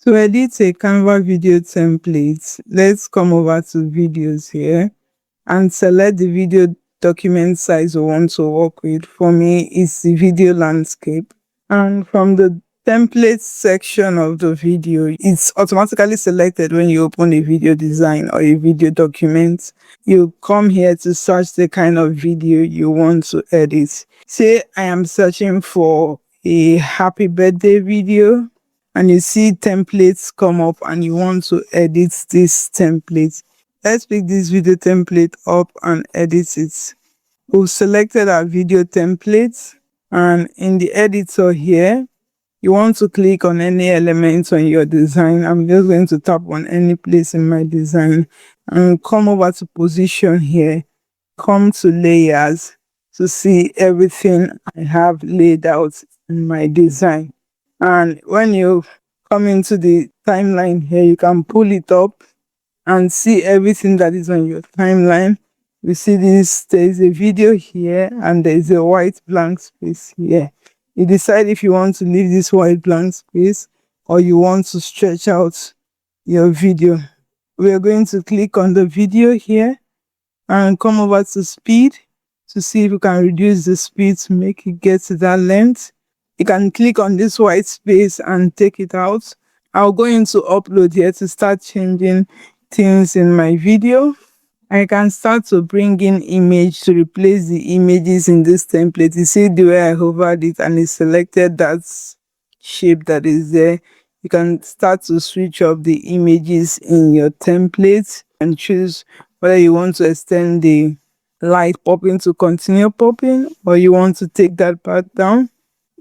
To edit a Canva video template, let's come over to videos here and select the video document size we want to work with. For me, it's the video landscape. And from the templates section of the video, it's automatically selected when you open a video design or a video document. You come here to search the kind of video you want to edit. Say I am searching for a happy birthday video, and you see templates come up and you want to edit this template. Let's pick this video template up and edit it. We've selected our video template, and in the editor here, you want to click on any element on your design. I'm just going to tap on any place in my design and come over to position here, come to layers to see everything I have laid out in my design. And when you come into the timeline here, you can pull it up and see everything that is on your timeline. You see this, there is a video here and there is a white blank space here. You decide if you want to leave this white blank space or you want to stretch out your video. We are going to click on the video here and come over to speed to see if you can reduce the speed to make it get to that length. You can click on this white space and take it out. I'll go into upload here to start changing things in my video. I can start to bring in image to replace the images in this template. You see the way I hovered it and it selected that shape that is there. You can start to switch up the images in your template and choose whether you want to extend the light popping to continue popping or you want to take that part down.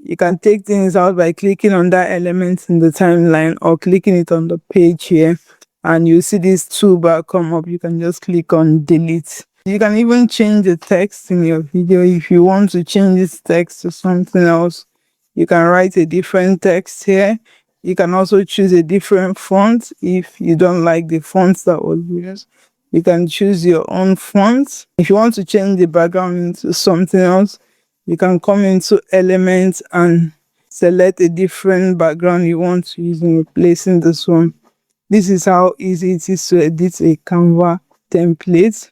You can take things out by clicking on that element in the timeline or clicking it on the page here, and you see this toolbar come up. You can just click on delete. You can even change the text in your video. If you want to change this text to something else, you can write a different text here. You can also choose a different font if you don't like the fonts that was used. You can choose your own font. If you want to change the background into something else, you can come into elements and select a different background you want to use in replacing this one. This is how easy it is to edit a Canva template.